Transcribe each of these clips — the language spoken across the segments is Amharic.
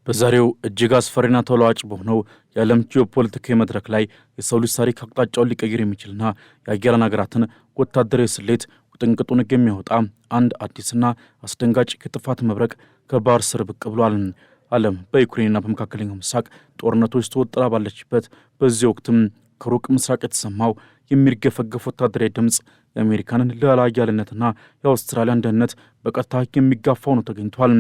በዛሬው እጅግ አስፈሪና ተለዋጭ በሆነው የዓለም ጂኦፖለቲካዊ መድረክ ላይ የሰው ልጅ ታሪክ አቅጣጫውን ሊቀይር የሚችልና የአያሌን ሀገራትን ወታደራዊ ስሌት ውጥንቅጡን የሚያወጣ አንድ አዲስና አስደንጋጭ የጥፋት መብረቅ ከባህር ስር ብቅ ብሏል። ዓለም በዩክሬንና በመካከለኛው ምስራቅ ጦርነቶች ተወጥራ ባለችበት በዚህ ወቅትም ከሩቅ ምስራቅ የተሰማው የሚርገፈገፍ ወታደራዊ ድምፅ የአሜሪካንን ልዕለ ኃያልነትና የአውስትራሊያን ደህንነት በቀጥታ የሚጋፋው ነው ተገኝቷል።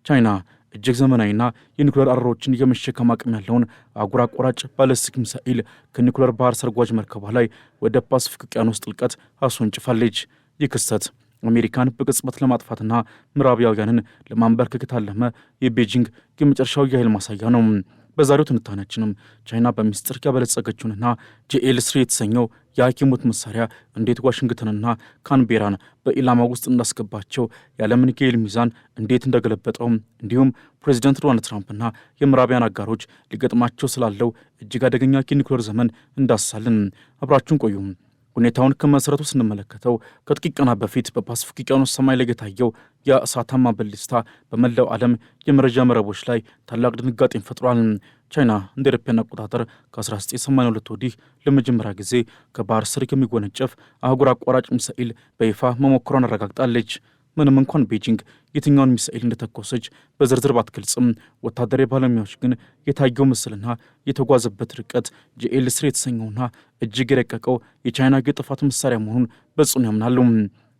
ቻይና እጅግ ዘመናዊና የኒኩሌር አረሮችን የመሸከም አቅም ያለውን አህጉር አቋራጭ ባለስቲክ ሚሳኤል ከኒኩሌር ባህር ሰርጓጅ መርከቧ ላይ ወደ ፓሲፊክ ውቅያኖስ ጥልቀት አስወንጭፋለች። ይህ ክስተት አሜሪካን በቅጽበት ለማጥፋትና ምዕራባውያንን ለማንበርከክ የታለመ የቤጂንግ የመጨረሻው የኃይል ማሳያ ነው። በዛሬው ትንታኔያችንም ቻይና በሚስጥር ያበለጸገችውንና ጂኤል-3 የተሰኘው የሐኪሞት መሳሪያ እንዴት ዋሽንግተንና ካንቤራን በኢላማ ውስጥ እንዳስገባቸው፣ የዓለምን የኃይል ሚዛን እንዴት እንደገለበጠው፣ እንዲሁም ፕሬዚደንት ዶናልድ ትራምፕና የምዕራባውያን አጋሮች ሊገጥማቸው ስላለው እጅግ አደገኛ የኒኩሌር ዘመን እንዳስሳለን። አብራችሁን ቆዩ። ሁኔታውን ከመሰረቱ ስንመለከተው ከጥቂት ቀናት በፊት በፓሲፊክ ውቅያኖስ ሰማይ ላይ የታየው የእሳታማ ብልጭታ በመላው ዓለም የመረጃ መረቦች ላይ ታላቅ ድንጋጤን ፈጥሯል። ቻይና እንደ አውሮፓውያን አቆጣጠር ከ1982 ወዲህ ለመጀመሪያ ጊዜ ከባህር ስር የሚጎነጨፍ አህጉር አቋራጭ ሚሳኤል በይፋ መሞከሯን አረጋግጣለች። ምንም እንኳን ቤጂንግ የትኛውን ሚሳኤል እንደተኮሰች በዝርዝር ባትገልጽም ወታደራዊ ባለሙያዎች ግን የታየው ምስልና የተጓዘበት ርቀት ጂኤል-3 የተሰኘውና እጅግ የረቀቀው የቻይና የጥፋት መሳሪያ መሆኑን በጽኑ ያምናሉ።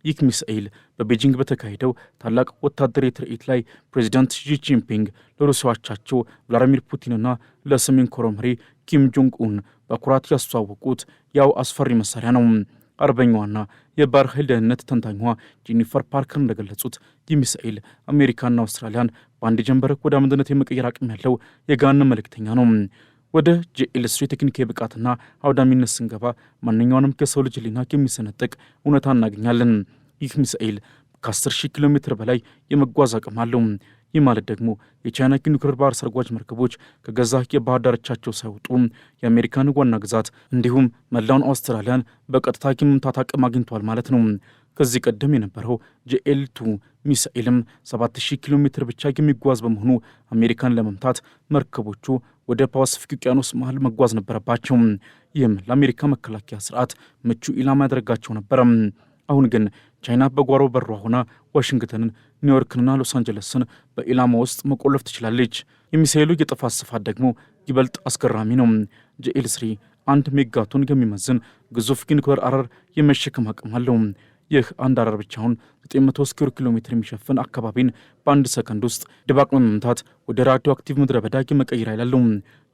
ይህ ሚሳኤል በቤጂንግ በተካሄደው ታላቅ ወታደራዊ ትርኢት ላይ ፕሬዚዳንት ሺ ጂንፒንግ ለሩሲያ አቻቸው ቭላዲሚር ፑቲንና ለሰሜን ኮሪያው መሪ ኪም ጆንግ ኡን በኩራት ያስተዋወቁት ያው አስፈሪ መሳሪያ ነው። አርበኛዋና የባህር ኃይል ደህንነት ተንታኟ ጄኒፈር ፓርከር እንደገለጹት ይህ ሚሳኤል አሜሪካና አውስትራሊያን በአንድ ጀንበር ወደ አንድነት የመቀየር አቅም ያለው የገሃነም መልእክተኛ ነው። ወደ ጂኤል-3 ቴክኒካዊ ብቃትና አውዳሚነት ስንገባ ማንኛውንም ከሰው ልጅ ሕሊና የሚሰነጥቅ እውነታ እናገኛለን። ይህ ሚሳኤል ከ10,000 ኪሎ ሜትር በላይ የመጓዝ አቅም አለው። ይህ ማለት ደግሞ የቻይና የኒኩሌር ባህር ሰርጓጅ መርከቦች ከገዛ የባህር ዳርቻቸው ሳይወጡ የአሜሪካን ዋና ግዛት እንዲሁም መላውን አውስትራሊያን በቀጥታ የመምታት አቅም አግኝቷል ማለት ነው። ከዚህ ቀደም የነበረው ጂኤል-2 ሚሳኤልም 7,000 ኪሎ ሜትር ብቻ የሚጓዝ በመሆኑ አሜሪካን ለመምታት መርከቦቹ ወደ ፓሲፊክ ውቅያኖስ መሃል መጓዝ ነበረባቸው። ይህም ለአሜሪካ መከላከያ ስርዓት ምቹ ኢላማ ያደረጋቸው ነበረ። አሁን ግን ቻይና በጓሮ በሯ ሆና ዋሽንግተንን፣ ኒውዮርክንና ሎስ አንጀለስን በኢላማ ውስጥ መቆለፍ ትችላለች። የሚሳኤሉ የጥፋት ስፋት ደግሞ ይበልጥ አስገራሚ ነው። ጂኤል-3 1 ሜጋቶን የሚመዝን ግዙፍ የኒኩሌር አረር የመሸከም አቅም አለው። ይህ አንድ አረር ብቻውን 900 ስኩዌር ኪሎ ሜትር የሚሸፍን አካባቢን በአንድ ሰከንድ ውስጥ ድባቅ በመምታት ወደ ራዲዮ አክቲቭ ምድረ በዳ የመቀየር ኃይል አለው።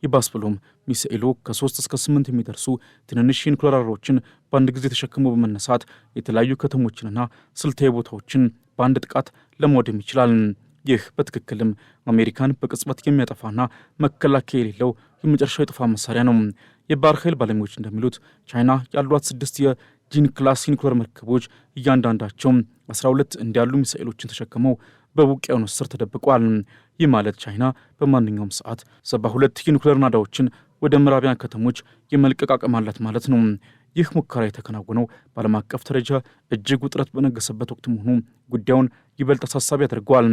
ይባስ ብሎም ሚሳኤሉ ከ3 እስከ 8 የሚደርሱ ትንንሽ የኒኩሌር አረሮችን በአንድ ጊዜ ተሸክሞ በመነሳት የተለያዩ ከተሞችንና ስልታዊ ቦታዎችን በአንድ ጥቃት ለማውደም ይችላል። ይህ በትክክልም አሜሪካን በቅጽበት የሚያጠፋና መከላከያ የሌለው የመጨረሻው የጥፋት መሳሪያ ነው። የባህር ኃይል ባለሙያዎች እንደሚሉት ቻይና ያሏት 6 የጂን ክላስ ኒኩሌር መርከቦች እያንዳንዳቸው 12 እንዲያሉ ሚሳኤሎችን ተሸክመው በውቅያኖስ ስር ተደብቋል። ይህ ማለት ቻይና በማንኛውም ሰዓት 72 የኒኩሌር ናዳዎችን ወደ ምዕራቢያን ከተሞች የመልቀቅ አቅም አላት ማለት ነው። ይህ ሙከራ የተከናወነው በዓለም አቀፍ ደረጃ እጅግ ውጥረት በነገሰበት ወቅት መሆኑ ጉዳዩን ይበልጥ አሳሳቢ ያደርገዋል።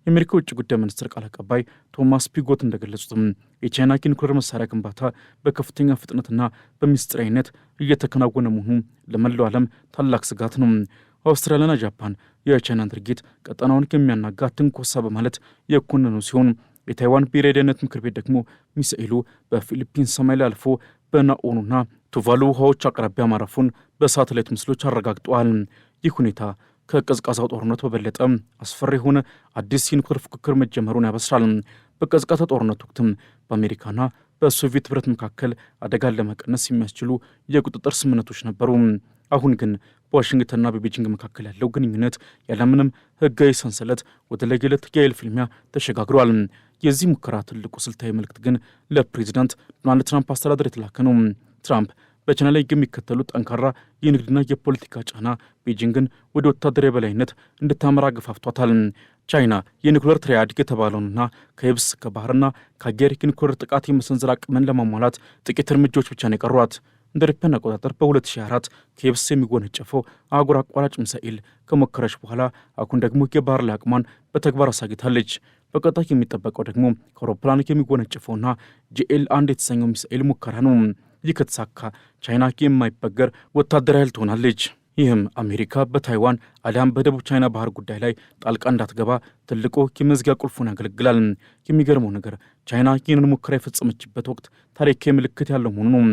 የአሜሪካ ውጭ ጉዳይ ሚኒስትር ቃል አቀባይ ቶማስ ፒጎት እንደገለጹትም የቻይና የኒኩሌር መሳሪያ ግንባታ በከፍተኛ ፍጥነትና በሚስጥራዊነት እየተከናወነ መሆኑ ለመላው ዓለም ታላቅ ስጋት ነው። አውስትራሊያና ጃፓን የቻይናን ድርጊት ቀጠናውን ከሚያናጋ ትንኮሳ በማለት የኮነኑ ሲሆን የታይዋን ብሔራዊ ደህንነት ምክር ቤት ደግሞ ሚሳኤሉ በፊሊፒንስ ሰማይ ላይ አልፎ በናኦኑና ቱቫሉ ውሃዎች አቅራቢያ ማረፉን በሳተላይት ምስሎች አረጋግጠዋል። ይህ ሁኔታ ከቀዝቃዛው ጦርነት በበለጠ አስፈሪ የሆነ አዲስ የኒኩሌር ፉክክር መጀመሩን ያበስራል። በቀዝቃዛ ጦርነት ወቅትም በአሜሪካና በሶቪየት ህብረት መካከል አደጋን ለመቀነስ የሚያስችሉ የቁጥጥር ስምምነቶች ነበሩ። አሁን ግን በዋሽንግተንና በቤጂንግ መካከል ያለው ግንኙነት ያለምንም ህጋዊ ሰንሰለት ወደ ለየለት የኃይል ፍልሚያ ተሸጋግሯል። የዚህ ሙከራ ትልቁ ስልታዊ መልእክት ግን ለፕሬዚዳንት ዶናልድ ትራምፕ አስተዳደር የተላከ ነው። ትራምፕ በቻይና ላይ የሚከተሉት ጠንካራ የንግድና የፖለቲካ ጫና ቤጂንግን ወደ ወታደራዊ በላይነት እንድታመራ ገፋፍቷታል። ቻይና የኒኩሌር ትሪያድ የተባለውንና ከየብስ ከባህርና ከአየር የኒኩሌር ጥቃት የመሰንዘር አቅምን ለማሟላት ጥቂት እርምጃዎች ብቻ ነው የቀሯት። እንደ አውሮፓውያን አቆጣጠር በ2004 ከየብስ የሚወነጨፈው አህጉር አቋራጭ ሚሳኤል ከሞከረች በኋላ አሁን ደግሞ የባህር ላይ አቅሟን በተግባር አሳይታለች። በቀጣይ የሚጠበቀው ደግሞ ከአውሮፕላን የሚወነጨፈውና GL-1 የተሰኘው ሚሳኤል ሙከራ ነው። ይህ ከተሳካ ቻይና የማይበገር ወታደራዊ ኃይል ትሆናለች። ይህም አሜሪካ በታይዋን አሊያም በደቡብ ቻይና ባህር ጉዳይ ላይ ጣልቃ እንዳትገባ ትልቁ የመዝጊያ ቁልፉን ያገለግላል። የሚገርመው ነገር ቻይና ይህንን ሙከራ የፈጸመችበት ወቅት ታሪካዊ ምልክት ያለው መሆኑ ነው።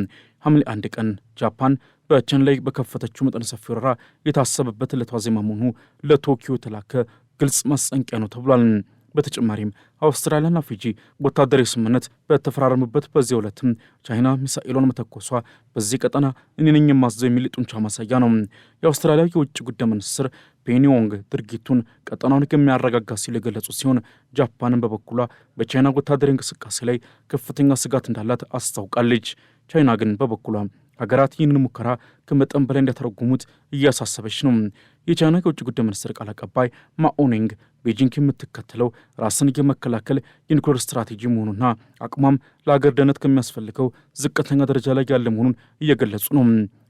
ሐምሌ 1 ቀን ጃፓን በቻይና ላይ በከፈተችው መጠነ ሰፊ ወረራ የታሰበበት ዕለት ዋዜማ መሆኑ ለቶኪዮ የተላከ ግልጽ ማስጠንቀቂያ ነው ተብሏል። በተጨማሪም አውስትራሊያና ፊጂ ወታደራዊ ስምምነት በተፈራረሙበት በዚህ ዕለትም ቻይና ሚሳኤሏን መተኮሷ በዚህ ቀጠና እኔ ነኝ የማዘው የሚል ጡንቻ ማሳያ ነው። የአውስትራሊያ የውጭ ጉዳይ ሚኒስትር ፔኒ ዎንግ ድርጊቱን ቀጠናውን የሚያረጋጋ ሲሉ የገለጹ ሲሆን ጃፓንን በበኩሏ በቻይና ወታደራዊ እንቅስቃሴ ላይ ከፍተኛ ስጋት እንዳላት አስታውቃለች። ቻይና ግን በበኩሏ ሀገራት ይህንን ሙከራ ከመጠን በላይ እንዲያተረጉሙት እያሳሰበች ነው። የቻይና የውጭ ጉዳይ ሚኒስትር ቃል አቀባይ ማኦኒንግ ቤጂንግ የምትከተለው ራስን የመከላከል የኒውክሌር ስትራቴጂ መሆኑና አቅሟም ለሀገር ደህንነት ከሚያስፈልገው ዝቅተኛ ደረጃ ላይ ያለ መሆኑን እየገለጹ ነው።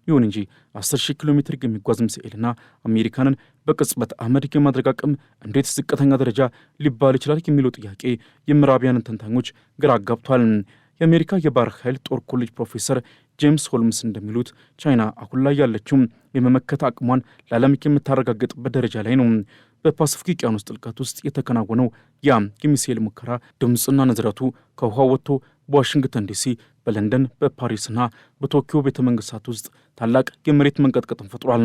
ይሁን እንጂ 10,000 ኪሎ ሜትር የሚጓዝ ሚሳኤልና አሜሪካንን በቅጽበት አመድ የማድረግ አቅም እንዴት ዝቅተኛ ደረጃ ሊባል ይችላል የሚለው ጥያቄ የምዕራባውያንን ተንታኞች ግራ አጋብቷል። የአሜሪካ የባህር ኃይል ጦር ኮሌጅ ፕሮፌሰር ጄምስ ሆልምስ እንደሚሉት ቻይና አሁን ላይ ያለችው የመመከት አቅሟን ለዓለም የምታረጋግጥበት ደረጃ ላይ ነው። በፓሲፊክ ውቅያኖስ ጥልቀት ውስጥ የተከናወነው ያ የሚሳኤል ሙከራ ድምፅና ንዝረቱ ከውሃ ወጥቶ በዋሽንግተን ዲሲ፣ በለንደን፣ በፓሪስና በቶኪዮ ቤተ መንግስታት ውስጥ ታላቅ የመሬት መንቀጥቀጥን ፈጥሯል።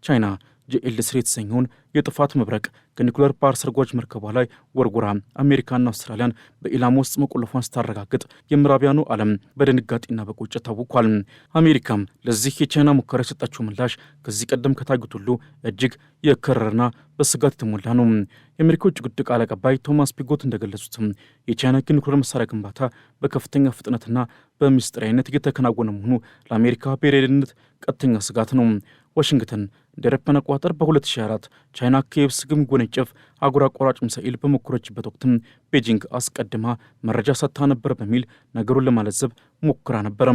ቻይና GL-3 የተሰኘውን የጥፋት መብረቅ ከኒኩሌር ባህር ሰርጓጅ መርከቧ ላይ ወርጉራ አሜሪካና አውስትራሊያን በኢላማ ውስጥ መቆለፏን ስታረጋግጥ የምዕራቢያኑ ዓለም በድንጋጤና በቁጭት ታውቋል። አሜሪካም ለዚህ የቻይና ሙከራ የሰጠችው ምላሽ ከዚህ ቀደም ከታዩት ሁሉ እጅግ የከረረና በስጋት የተሞላ ነው። የአሜሪካ ውጭ ጉዳይ ቃል አቀባይ ቶማስ ፒጎት እንደገለጹትም የቻይና የኒኩሌር መሳሪያ ግንባታ በከፍተኛ ፍጥነትና በምስጢራዊነት እየተከናወነ መሆኑ ለአሜሪካ ብሔራዊ ደህንነት ቀጥተኛ ስጋት ነው። ዋሽንግተን እንደ አውሮፓውያን አቆጣጠር በ2004 ቻይና ከየብስ የሚወነጨፍ አህጉር አቋራጭ ሚሳኤል በሞከረችበት ወቅትም ቤጂንግ አስቀድማ መረጃ ሰጥታ ነበር በሚል ነገሩን ለማለዘብ ሞክራ ነበር።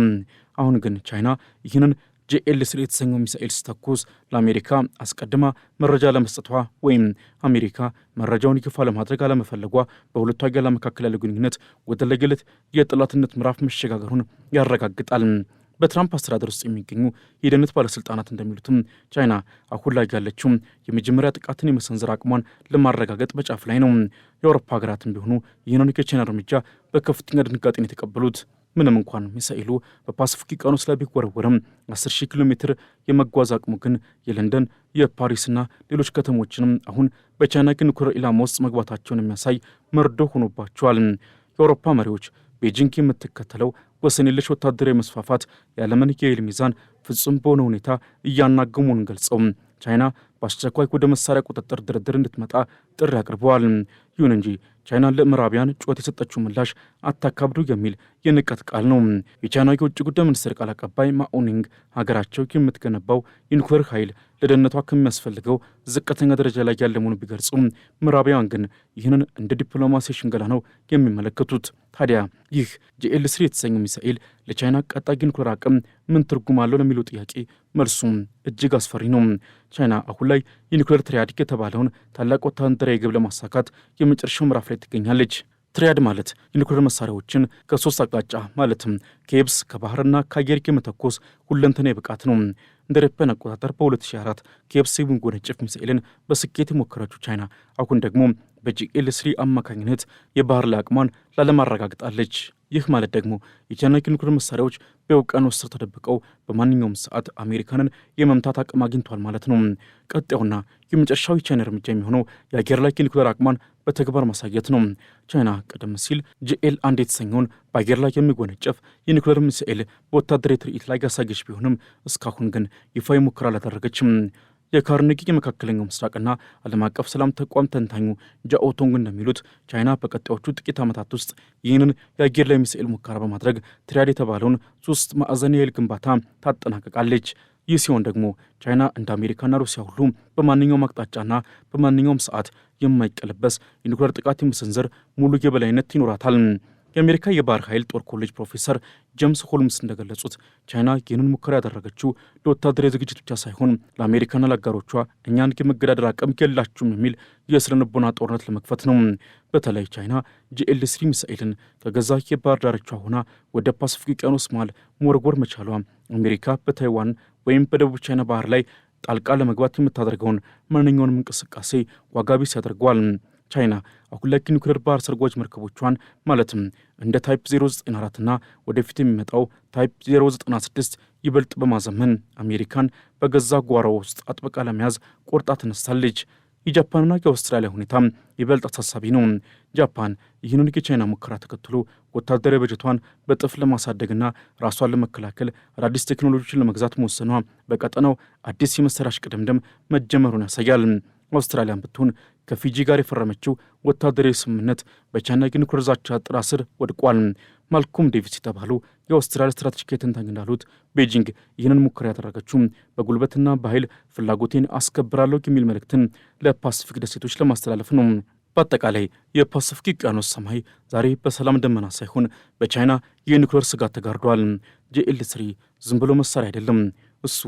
አሁን ግን ቻይና ይህንን GL-3 የተሰኘው ሚሳኤል ስተኩስ ለአሜሪካ አስቀድማ መረጃ ለመስጠቷ ወይም አሜሪካ መረጃውን ይፋ ለማድረግ አለመፈለጓ በሁለቱ ሀገራት መካከል ያለው ግንኙነት ወደ ለየለት የጠላትነት ምዕራፍ መሸጋገሩን ያረጋግጣል። በትራምፕ አስተዳደር ውስጥ የሚገኙ የደህንነት ባለስልጣናት እንደሚሉትም ቻይና አሁን ላይ ያለችው የመጀመሪያ ጥቃትን የመሰንዘር አቅሟን ለማረጋገጥ በጫፍ ላይ ነው። የአውሮፓ ሀገራትም ቢሆኑ ይህንን የቻይና እርምጃ በከፍተኛ ድንጋጤን የተቀበሉት ምንም እንኳን ሚሳኤሉ በፓሲፊክ ውቅያኖስ ላይ ቢወረወርም 10,000 ኪሎ ሜትር የመጓዝ አቅሙ ግን የለንደን የፓሪስና ሌሎች ከተሞችንም አሁን በቻይና የኒኩሌር ኢላማ ውስጥ መግባታቸውን የሚያሳይ መርዶ ሆኖባቸዋል። የአውሮፓ መሪዎች ቤጂንግ የምትከተለው ወሰን የለሽ ወታደራዊ መስፋፋት የዓለምን የኃይል ሚዛን ፍጹም በሆነ ሁኔታ እያናገሙን ገልጸው ቻይና በአስቸኳይ ወደ መሳሪያ ቁጥጥር ድርድር እንድትመጣ ጥሪ አቅርበዋል። ይሁን እንጂ ቻይና ለምዕራቢያን ጩኸት የሰጠችው ምላሽ አታካብዱ የሚል የንቀት ቃል ነው። የቻይና የውጭ ጉዳይ ሚኒስትር ቃል አቀባይ ማኦኒንግ ሀገራቸው የምትገነባው የኒኩሌር ኃይል ለደህንነቷ ከሚያስፈልገው ዝቅተኛ ደረጃ ላይ ያለ መሆኑን ቢገልጹም ምዕራባውያን ግን ይህንን እንደ ዲፕሎማሲ ሽንገላ ነው የሚመለከቱት። ታዲያ ይህ GL-3 የተሰኘው ሚሳኤል ለቻይና ቀጣይ የኒኩሌር አቅም ምን ትርጉም አለው ለሚለው ጥያቄ መልሱም እጅግ አስፈሪ ነው። ቻይና አሁን ላይ የኒኩሌር ትሪያድ የተባለውን ታላቅ ወታደራዊ ግብ ለማሳካት የመጨረሻው ምዕራፍ ላይ ትገኛለች። ትሪያድ ማለት የኒኩሌር መሳሪያዎችን ከሶስት አቅጣጫ ማለትም ከየብስ ከባህርና ከአየር የመተኮስ ሁለንተናዊ ብቃት ነው። እንደ አውሮፓውያን አቆጣጠር በ2004 ከየብስ የሚወነጨፍ ሚሳኤልን በስኬት የሞከረችው ቻይና አሁን ደግሞ በGL-3 አማካኝነት የባህር ላይ አቅሟን ላለማረጋግጣለች። ይህ ማለት ደግሞ የቻይና የኒኩሌር መሳሪያዎች በውቅያኖስ ስር ተደብቀው በማንኛውም ሰዓት አሜሪካንን የመምታት አቅም አግኝቷል ማለት ነው። ቀጣዩና የመጨረሻው የቻይና እርምጃ የሚሆነው የአየር ላይ የኒኩሌር አቅሟን በተግባር ማሳየት ነው። ቻይና ቀደም ሲል GL-1 የተሰኘውን በአየር ላይ የሚወነጨፍ የኒኩሌር ሚሳኤል በወታደራዊ ትርኢት ላይ ያሳየች ቢሆንም እስካሁን ግን ይፋዊ ሙከራ አላደረገችም። የካርኔጊ የመካከለኛው ምስራቅና ዓለም አቀፍ ሰላም ተቋም ተንታኙ ጃኦቶንግ እንደሚሉት ቻይና በቀጣዮቹ ጥቂት ዓመታት ውስጥ ይህንን የአየር ላይ ሚሳኤል ሙከራ በማድረግ ትሪያድ የተባለውን 3 ማዕዘን የኃይል ግንባታ ታጠናቀቃለች። ይህ ሲሆን ደግሞ ቻይና እንደ አሜሪካና ሩሲያ ሁሉ በማንኛውም አቅጣጫና በማንኛውም ሰዓት የማይቀለበስ የኒኩሌር ጥቃት የመሰንዘር ሙሉ የበላይነት ይኖራታል። የአሜሪካ የባህር ኃይል ጦር ኮሌጅ ፕሮፌሰር ጄምስ ሆልምስ እንደገለጹት ቻይና ይህንን ሙከራ ያደረገችው ለወታደራዊ ዝግጅት ብቻ ሳይሆን ለአሜሪካና ለአጋሮቿ እኛን የመገዳደር አቅም የላችሁም የሚል የስነ ልቦና ጦርነት ለመክፈት ነው። በተለይ ቻይና GL-3 ሚሳኤልን ከገዛ የባህር ዳርቻ ሆና ወደ ፓሲፊክ ውቅያኖስ መሃል መወርወር መቻሏ አሜሪካ በታይዋን ወይም በደቡብ ቻይና ባህር ላይ ጣልቃ ለመግባት የምታደርገውን ማንኛውንም እንቅስቃሴ ዋጋ ቢስ ያደርገዋል። ቻይና አሁን ላይ ኒውክሌር ባህር ሰርጓጅ መርከቦቿን ማለትም እንደ ታይፕ 094 እና ወደፊት የሚመጣው ታይፕ 096 ይበልጥ በማዘመን አሜሪካን በገዛ ጓሮ ውስጥ አጥብቃ ለመያዝ ቆርጣ ተነስታለች። የጃፓንና የአውስትራሊያ ሁኔታ ይበልጥ አሳሳቢ ነው። ጃፓን ይህንን የቻይና ሙከራ ተከትሎ ወታደራዊ በጀቷን በጥፍ ለማሳደግና ራሷን ለመከላከል አዳዲስ ቴክኖሎጂዎችን ለመግዛት መወሰኗ በቀጠናው አዲስ የመሳሪያ እሽቅድምድም መጀመሩን ያሳያል። አውስትራሊያን ብትሆን ከፊጂ ጋር የፈረመችው ወታደራዊ ስምምነት በቻይና የኒውክሌር ዛቻ ጥላ ስር ወድቋል። ማልኮም ዴቪስ የተባሉ የአውስትራሊያ ስትራቴጂካዊ ተንታኝ እንዳሉት ቤጂንግ ይህንን ሙከራ ያደረገችው በጉልበትና በኃይል ፍላጎቴን አስከብራለሁ የሚል መልእክትን ለፓሲፊክ ደሴቶች ለማስተላለፍ ነው። በአጠቃላይ የፓሲፊክ ውቅያኖስ ሰማይ ዛሬ በሰላም ደመና ሳይሆን በቻይና የኒውክሌር ስጋት ተጋርዷል። GL-3 ዝም ብሎ መሳሪያ አይደለም። እሱ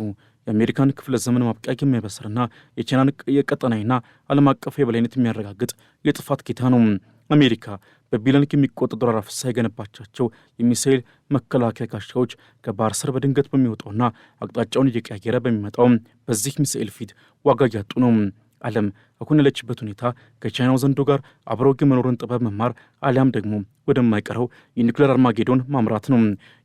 የአሜሪካን ክፍለ ዘመን ማብቂያ የሚያበስርና የቻይናን የቀጠናዊና ዓለም አቀፍ የበላይነት የሚያረጋግጥ የጥፋት ጌታ ነው። አሜሪካ በቢሊዮን የሚቆጠር ዶላር አፍሳ የገነባቻቸው የሚሳኤል መከላከያ ጋሻዎች ከባህር ስር በድንገት በሚወጣውና አቅጣጫውን እየቀያየረ በሚመጣው በዚህ ሚሳኤል ፊት ዋጋ እያጡ ነው። ዓለም አሁን ያለችበት ሁኔታ ከቻይናው ዘንዶ ጋር አብረው የመኖርን ጥበብ መማር አሊያም ደግሞ ወደማይቀረው የኒውክሌር አርማጌዶን ማምራት ነው።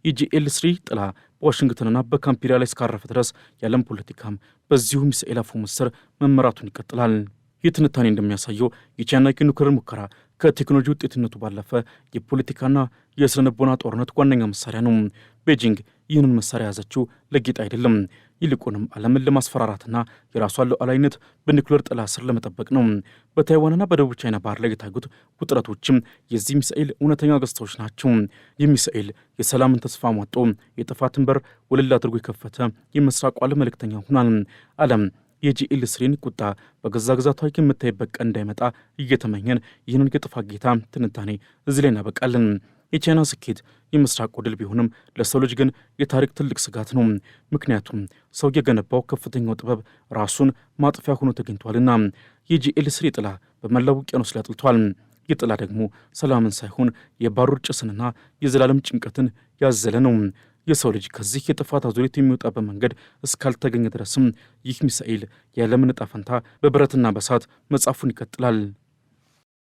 የGL-3 ጥላ በዋሽንግተንና በካምፒሪያ ላይ እስካረፈ ድረስ የዓለም ፖለቲካም በዚሁ ሚሳኤል አፈሙዝ ስር መመራቱን ይቀጥላል። ይህ ትንታኔ እንደሚያሳየው የቻይና የኒውክሌር ሙከራ ከቴክኖሎጂ ውጤትነቱ ባለፈ የፖለቲካና የስነ ልቦና ጦርነት ዋነኛ መሳሪያ ነው። ቤጂንግ ይህንን መሳሪያ ያዘችው ለጌጥ አይደለም። ይልቁንም ዓለምን ለማስፈራራትና የራሷን ሉዓላዊነት በኒውክሌር ጥላ ስር ለመጠበቅ ነው። በታይዋንና በደቡብ ቻይና ባህር ላይ የታዩት ውጥረቶችም የዚህ ሚሳኤል እውነተኛ ገጽታዎች ናቸው። ይህ ሚሳኤል የሰላምን ተስፋ ሟጦ የጥፋትን በር ወለል አድርጎ የከፈተ የምስራቁ ዓለም መልእክተኛ ሆኗል። ዓለም የGL-3ን ቁጣ በገዛ ግዛቷ የምታይበት ቀን እንዳይመጣ እየተመኘን ይህንን የጥፋት ጌታ ትንታኔ እዚህ ላይ እናበቃለን። የቻይና ስኬት የምስራቁ ድል ቢሆንም ለሰው ልጅ ግን የታሪክ ትልቅ ስጋት ነው። ምክንያቱም ሰው የገነባው ከፍተኛው ጥበብ ራሱን ማጥፊያ ሆኖ ተገኝቷልና። የGL-3 ጥላ በመላው ውቅያኖስ ላይ አጥልቷል። ይህ ጥላ ደግሞ ሰላምን ሳይሆን የባሩድ ጭስንና የዘላለም ጭንቀትን ያዘለ ነው። የሰው ልጅ ከዚህ የጥፋት አዙሪት የሚወጣበት መንገድ እስካልተገኘ ድረስም ይህ ሚሳኤል የዓለምን ዕጣ ፈንታ በብረትና በእሳት መጻፉን ይቀጥላል።